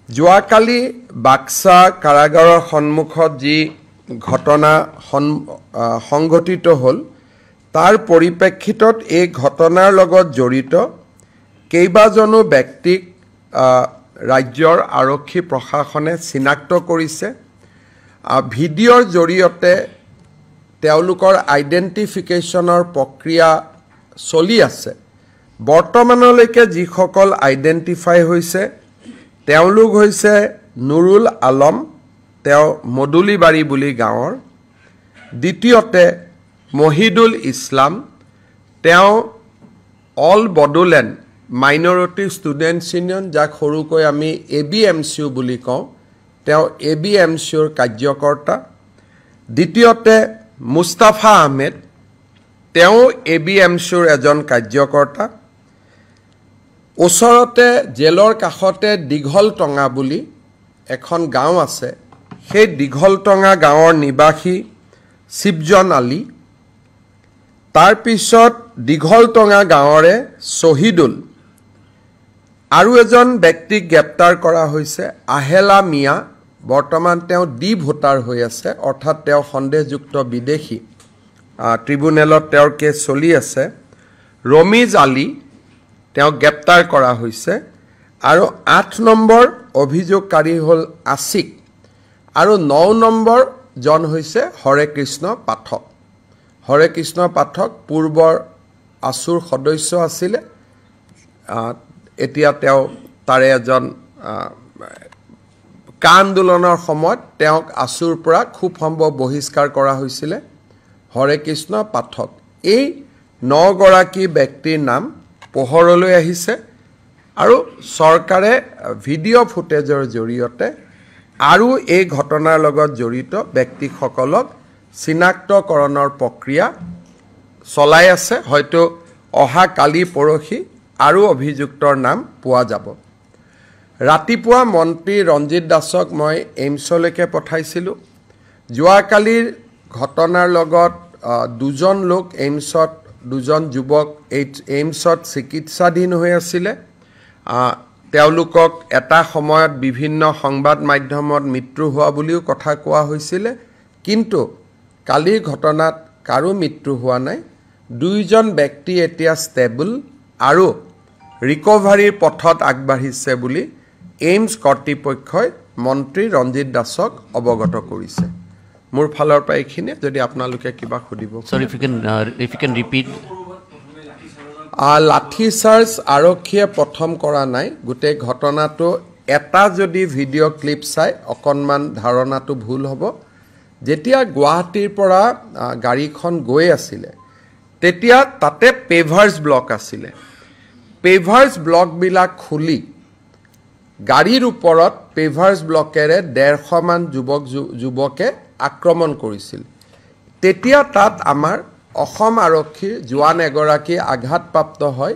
যোৱাকালি বাক্সা কাৰাগাৰৰ সন্মুখত যি ঘটনা সংঘটিত হ'ল তাৰ পৰিপ্ৰেক্ষিতত এই ঘটনাৰ লগত জড়িত কেইবাজনো ব্যক্তিক ৰাজ্যৰ আৰক্ষী প্ৰশাসনে চিনাক্ত কৰিছে। ভিডিঅ'ৰ জৰিয়তে তেওঁলোকৰ আইডেন্টিফিকেশ্যনৰ প্ৰক্ৰিয়া চলি আছে। বৰ্তমানলৈকে যিসকল আইডেন্টিফাই হৈছে তেওঁলোক হৈছে নুৰুল আলম, তেওঁ মদুলিবাৰী বুলি গাঁৱৰ। দ্বিতীয়তে মহিদুল ইছলাম, তেওঁ all Bodoland minority students union, যাক সৰুকৈ আমি ABMCU বুলি কওঁ, তেওঁ ABMCUৰ কাৰ্যকৰ্তা। দ্বিতীয়তে মুস্তাফা আহমেদ, তেওঁ ABMCUৰ এজন কাৰ্যকৰ্তা। ওচৰতে জেলৰ কাষতে দীঘলটঙা বুলি এখন গাঁও আছে, সেই দীঘলটঙা গাঁৱৰ নিবাসী শিৱজন আলী। তাৰপিছত দীঘলটঙা গাঁৱৰে শহীদুল। আৰু এজন ব্যক্তিক গ্ৰেপ্তাৰ কৰা হৈছে আহেলা মিয়া, বৰ্তমান তেওঁ ডি ভোটাৰ হৈ আছে, অৰ্থাৎ তেওঁ সন্দেহযুক্ত বিদেশী। ট্ৰিব্যুনেলত তেওঁৰ কেছ চলি আছে। ৰমিজ আলী, তেওঁ গ্ৰেপ্তাৰ কৰা হৈছে। আৰু 8 নম্বৰ অভিযোগকাৰী হ'ল আছিক। আৰু 9 নম্বৰ জন হৈছে হৰে কৃষ্ণ পাঠক। হৰে কৃষ্ণ পাঠক পূৰ্বৰ আছুৰ সদস্য আছিলে, এতিয়া তেওঁ তাৰে এজন কা আন্দোলনৰ সময়ত তেওঁক আছুৰ পৰা খুব সম্ভৱ বহিষ্কাৰ কৰা হৈছিলে। হৰে কৃষ্ণ পাঠক, এই 9 গৰাকী ব্যক্তিৰ নাম পোহৰলৈ আহিছে আৰু চৰকাৰে ভিডিঅ' ফুটেজৰ জৰিয়তে আৰু এই ঘটনাৰ লগত জড়িত ব্যক্তিসকলক চিনাক্তকৰণৰ প্ৰক্ৰিয়া চলাই আছে। হয়তো অহা কালি পৰহি আৰু অভিযুক্তৰ নাম পোৱা যাব। ৰাতিপুৱা মন্ত্ৰী ৰঞ্জিত দাসক মই এইমছলৈকে পঠাইছিলোঁ। যোৱাকালিৰ ঘটনাৰ লগত 2জন লোক এইমছত, 2জন যুৱক এইমছত চিকিৎসাধীন হৈ আছিলে। তেওঁলোকক এটা সময়ত বিভিন্ন সংবাদ মাধ্যমত মৃত্যু হোৱা বুলিও কথা কোৱা হৈছিলে, কিন্তু কালিৰ ঘটনাত কাৰো মৃত্যু হোৱা নাই। 2জন ব্যক্তি এতিয়া ষ্টেবল আৰু ৰিকভাৰীৰ পথত আগবাঢ়িছে বুলি এইমছ কৰ্তৃপক্ষই মন্ত্ৰী ৰঞ্জিত দাসক অৱগত কৰিছে। মোৰ ফালৰ পৰা এইখিনিয়ে, যদি আপোনালোকে কিবা সুধিব। লাঠিচাৰ্জ আৰক্ষীয়ে প্ৰথম কৰা নাই। গোটেই ঘটনাটো এটা যদি ভিডিঅ' ক্লিপ চাই অকণমান ধাৰণাটো ভুল হ'ব। যেতিয়া গুৱাহাটীৰ পৰা গাড়ীখন গৈ আছিলে তেতিয়া তাতে পেভাৰ্ছ ব্লক আছিলে। পেভাৰ্ছ ব্লকবিলাক খুলি গাড়ীৰ ওপৰত পেভাৰ্ছ ব্লকেৰে 150মান যুৱকে আক্ৰমণ কৰিছিল। তেতিয়া তাত আমাৰ অসম আৰক্ষীৰ জোৱান এগৰাকী আঘাতপ্ৰাপ্ত হয়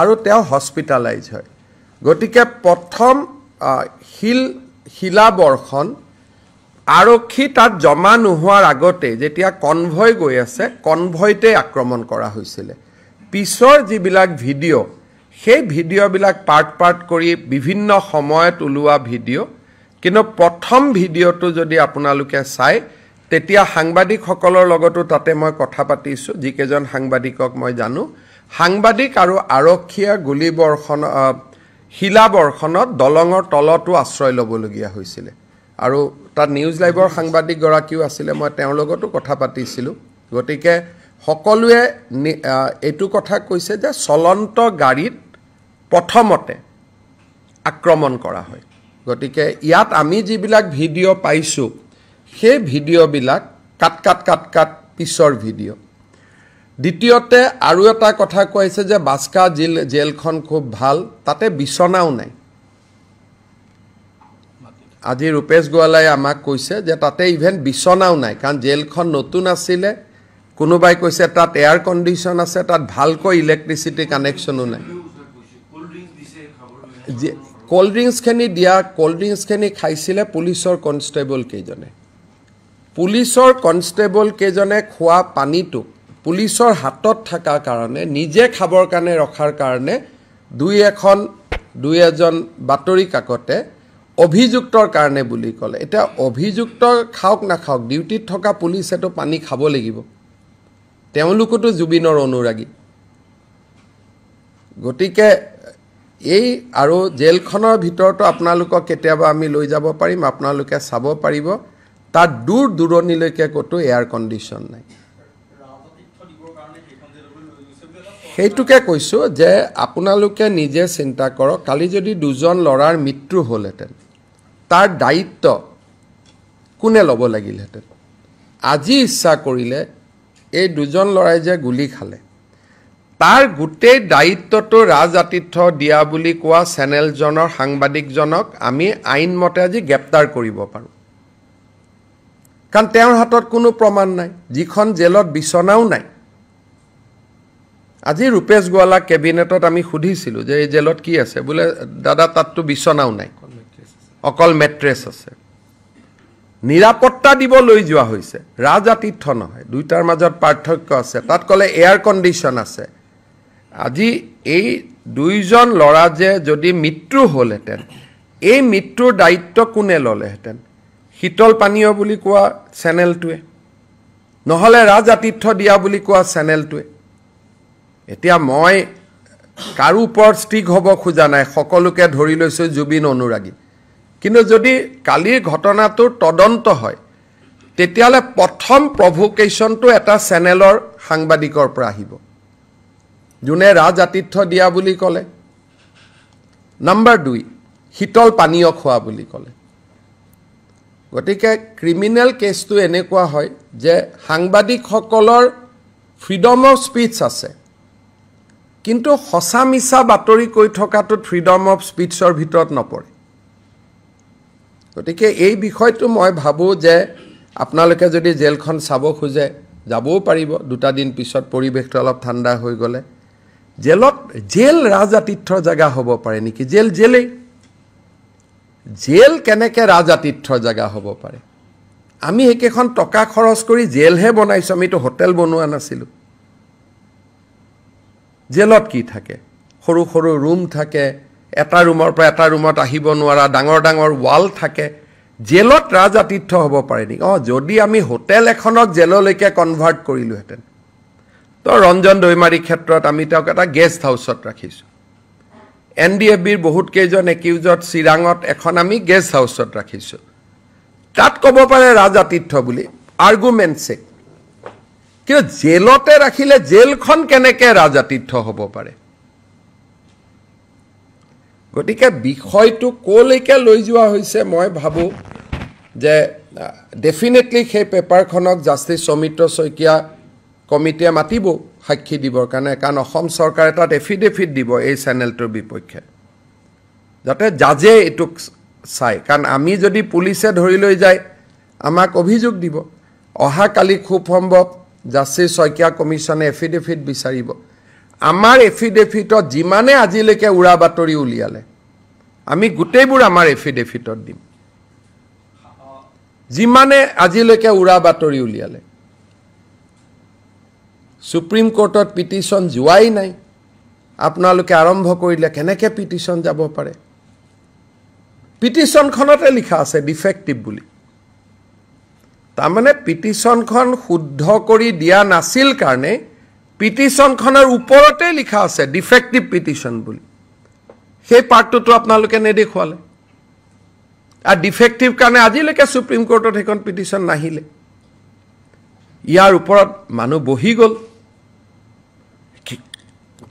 আৰু তেওঁ হস্পিটেলাইজ হয়। গতিকে প্ৰথম শিলাবৰ্ষণ আৰক্ষী তাত জমা নোহোৱাৰ আগতে যেতিয়া কনভয় গৈ আছে, কনভয়তে আক্ৰমণ কৰা হৈছিলে। পিছৰ যিবিলাক ভিডিঅ', সেই ভিডিঅ'বিলাক পাৰ্ট কৰি বিভিন্ন সময়ত ওলোৱা ভিডিঅ', কিন্তু প্ৰথম ভিডিঅ'টো যদি আপোনালোকে চাই তেতিয়া সাংবাদিকসকলৰ লগতো তাতে মই কথা পাতিছোঁ, যিকেইজন সাংবাদিকক মই জানো। সাংবাদিক আৰু আৰক্ষীয়ে শিলাবৰ্ষণত দলঙৰ তলতো আশ্ৰয় ল'বলগীয়া হৈছিলে। আৰু তাত নিউজ লাইভৰ সাংবাদিকগৰাকীও আছিলে, মই তেওঁৰ লগতো কথা পাতিছিলোঁ। গতিকে সকলোৱে এইটো কথা কৈছে যে চলন্ত গাড়ীত প্ৰথমতে আক্ৰমণ কৰা হয়। গতিকে ইয়াত আমি যিবিলাক ভিডিঅ' পাইছোঁ সেই ভিডিঅ'বিলাক কাট পিছৰ ভিডিঅ'। দ্বিতীয়তে আৰু এটা কথা কৈছে যে বাস্কা জেলখন খুব ভাল, তাতে বিচনাও নাই। আজি ৰূপেশ গোৱালাই আমাক কৈছে যে তাতে ইভেন বিচনাও নাই, কাৰণ জেলখন নতুন আছিলে। কোনোবাই কৈছে তাত এয়াৰ কণ্ডিশ্যন আছে, তাত ভালকৈ ইলেক্ট্ৰিচিটি কানেকশ্যনো নাই। ক'ল্ড ড্ৰিংকছখিনি খাইছিলে পুলিচৰ কনষ্টেবল কেইজনে। পুলিচৰ কনষ্টেবল কেইজনে খোৱা পানীটো পুলিচৰ হাতত থকাৰ কাৰণে, নিজে খাবৰ কাৰণে ৰখাৰ কাৰণে দুই এজন বাতৰি কাকতে অভিযুক্তৰ কাৰণে বুলি ক'লে এটা অভিযুক্ত খাওক না খাওক ডিউটিত থকা পুলিচেটো পানী খাব লাগিব তেওঁলোকতো জুবিনৰ অনুৰাগী গতিকে এই আৰু জেলখনৰ ভিতৰতো আপোনালোকক কেতিয়াবা আমি লৈ যাব পাৰিম আপোনালোকে চাব পাৰিব তাত দূৰ দূৰণিলৈকে কতো এয়াৰ কণ্ডিশ্যন নাই সেইটোকে কৈছো যে আপোনালোকে নিজে চিন্তা কৰক কালি যদি দুজন লৰাৰ মৃত্যু হ'লহেঁতেন তাৰ দায়িত্ব কোনে ল'ব লাগিলহেঁতেন আজি ইচ্ছা কৰিলে এই দুজন লৰাই যে গুলি খালে তাৰ গোটেই দায়িত্বটো ৰাজাতীৰ্থ দিয়া বুলি কোৱা চেনেলজনৰ সাংবাদিকজনক আমি আইনমতে আজি গ্ৰেপ্তাৰ কৰিব পাৰোঁ কাৰণ তেওঁৰ হাতত কোনো প্ৰমাণ নাই যিখন জেলত বিছনাও নাই আজি ৰূপেশ গোৱালা কেবিনেটত আমি সুধিছিলো যে এই জেলত কি আছে বোলে দাদা তাততো বিছনাও নাই অকল মেট্ৰেছ আছে নিৰাপত্তা দিব লৈ যোৱা হৈছে ৰাজাতীৰ্থ নহয় দুইটাৰ মাজত পাৰ্থক্য আছে তাত ক'লে এয়াৰ কণ্ডিশ্যন আছে আজি এই দুইজন ল'ৰা যে যদি মৃত্যু হ'লহেঁতেন এই মৃত্যুৰ দায়িত্ব কোনে ল'লেহেঁতেন শীতল পানীয় বুলি কোৱা চেনেলটোৱে নহ'লে ৰাজাতীৰ্থ দিয়া বুলি কোৱা চেনেলটোৱে এতিয়া মই কাৰো ওপৰত ষ্টিক হ'ব খোজা নাই সকলোকে ধৰি লৈছোঁ জুবিন অনুৰাগী কিন্তু যদি কালিৰ ঘটনাটোৰ তদন্ত হয় তেতিয়াহ'লে প্ৰথম প্ৰভোকেশ্যনটো এটা চেনেলৰ সাংবাদিকৰ পৰা আহিব যোনে ৰাজাতীৰ্থ দিয়া বুলি ক'লে নম্বৰ 2 শীতল পানীয় খোৱা বুলি ক'লে গতিকে ক্ৰিমিনেল কেছটো এনেকুৱা হয় যে সাংবাদিকসকলৰ ফ্ৰীডম অফ স্পীচ আছে কিন্তু সঁচা মিছা বাতৰি কৈ থকাটো ফ্ৰীডম অফ স্পীচৰ ভিতৰত নপৰে গতিকে এই বিষয়টো মই ভাবোঁ যে আপোনালোকে যদি জেলখন চাব খোজে যাবও পাৰিব দুটা দিন পিছত পৰিৱেশটো অলপ ঠাণ্ডা হৈ গ'লে জেল ৰাজাতীৰ্থৰ জেগা হ'ব পাৰে নেকি জেল কেনেকৈ ৰাজাতীৰ্থৰ জেগা হ'ব পাৰে আমি একেখন টকা খৰচ কৰি জেলহে বনাইছোঁ আমিতো হোটেল বনোৱা নাছিলোঁ জেলত কি থাকে সৰু সৰু ৰুম থাকে এটা ৰুমৰ পৰা এটা ৰুমত আহিব নোৱাৰা ডাঙৰ ডাঙৰ ৱাল থাকে জেলত ৰাজাতীৰ্থ হ'ব পাৰে নেকি যদি আমি হোটেল এখনক জেললৈকে কনভাৰ্ট কৰিলোহেঁতেন তো ৰঞ্জন দৈমাৰীৰ ক্ষেত্ৰত আমি তেওঁক এটা গেষ্ট হাউচত ৰাখিছোঁ NDFBৰ বহুত কেইজন একিউজত চিৰাঙত এখন আমি গেষ্ট হাউচত ৰাখিছোঁ তাত ক'ব পাৰে ৰাজাতীৰ্থ বুলি আৰ্গুমেণ্টছে কিন্তু জেলতে ৰাখিলে জেলখন কেনেকৈ ৰাজাতীৰ্থ হ'ব পাৰে গতিকে বিষয়টো ক'লৈকে লৈ যোৱা হৈছে মই ভাবোঁ যে ডেফিনেটলি সেই পেপাৰখনক জাষ্টিছ সৌমিত্ৰ শইকীয়া কমিটিয়ে মাতিব সাক্ষী দিবৰ কাৰণে কাৰণ অসম চৰকাৰে তাত এফিডেভিট দিব এই চেনেলটোৰ বিপক্ষে যাতে জাজে এইটোক চাই কাৰণ আমি যদি পুলিচে ধৰি লৈ যায় আমাক অভিযোগ দিব অহাকালি খুব সম্ভৱ জাষ্টিছ শইকীয়া কমিশ্যনে এফিডেভিট বিচাৰিব আমাৰ এফিডেভিটত যিমানে আজিলৈকে উৰা বাতৰি উলিয়ালে আমি গোটেইবোৰ আমাৰ এফিডেভিটত দিম যিমানে আজিলৈকে উৰা বাতৰি উলিয়ালে সুপ্ৰিম কোৰ্টত পিটিশ্যন যোৱাই নাই আপোনালোকে আৰম্ভ কৰিলে কেনেকৈ পিটিশ্যন যাব পাৰে পিটিশ্যনখনতে লিখা আছে ডিফেক্টিভ বুলি তাৰমানে পিটিশ্যনখন শুদ্ধ কৰি দিয়া নাছিল কাৰণে পিটিশ্যনখনৰ ওপৰতে লিখা আছে ডিফেক্টিভ পিটিশ্যন বুলি সেই পাৰ্টটো আপোনালোকে নেদেখুৱালে আৰু ডিফেক্টিভ কাৰণে আজিলৈকে সুপ্ৰিম কোৰ্টত সেইখন পিটিশ্যন নাহিলে ইয়াৰ ওপৰত মানুহ বহি গ'ল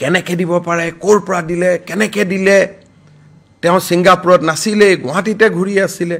কেনেকৈ দিব পাৰে ক'ৰ পৰা দিলে কেনেকৈ দিলে তেওঁ ছিংগাপুৰত নাছিলে গুৱাহাটীতে ঘূৰি আছিলে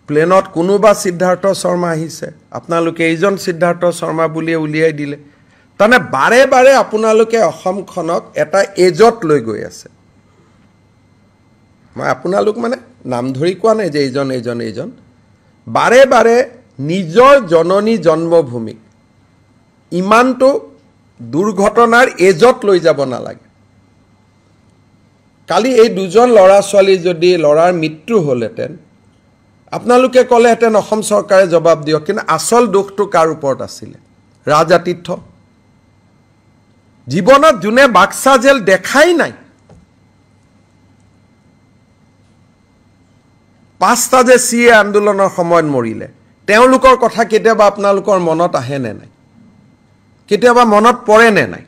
প্লেনত কোনোবা সিদ্ধাৰ্থ শৰ্মা আহিছে আপোনালোকে এইজন সিদ্ধাৰ্থ শৰ্মা বুলিয়ে উলিয়াই দিলে তাৰমানে বাৰে বাৰে আপোনালোকে অসমখনক এটা এজত লৈ গৈ আছে মই আপোনালোক মানে নাম ধৰি কোৱা নাই যে এইজন বাৰে বাৰে নিজৰ জননী জন্মভূমিক ইমানটো দুৰ্ঘটনাৰ এজত লৈ যাব নালাগে কালি এই দুজন ল'ৰা ছোৱালী যদি ল'ৰাৰ মৃত্যু হ'লহেঁতেন আপোনালোকে ক'লেহেঁতেন অসম চৰকাৰে জবাব দিয়ক কিন্তু আচল দোষটো কাৰ ওপৰত আছিলে ৰাজাতীৰ্থ জীৱনত যোনে বাক্সা জেল দেখাই নাই 5টা যে CA আন্দোলনৰ সময়ত মৰিলে তেওঁলোকৰ কথা কেতিয়াবা আপোনালোকৰ মনত আহে নে নাই কেতিয়াবা মনত পৰে নে নাই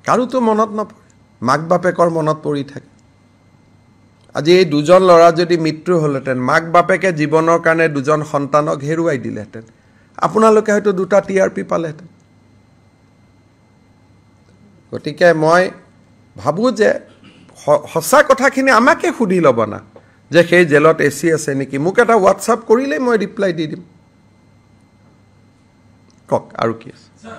কাৰোতো মনত নপৰে মাক বাপেকৰ মনত পৰি থাকে আজি এই দুজন ল'ৰা যদি মৃত্যু হলহেঁতেন মাক বাপেকে জীৱনৰ কাৰণে দুজন সন্তানক হেৰুৱাই দিলেহেঁতেন আপোনালোকে হয়তো 2টা TRP পালেহেঁতেন গতিকে মই ভাবো যে সঁচা কথাখিনি আমাকে সুধি ল'ব না যে সেই জেলত AC আছে নেকি মোক এটা WhatsApp কৰিলে মই ৰিপ্লাই দি দিম কক আৰু কি আছে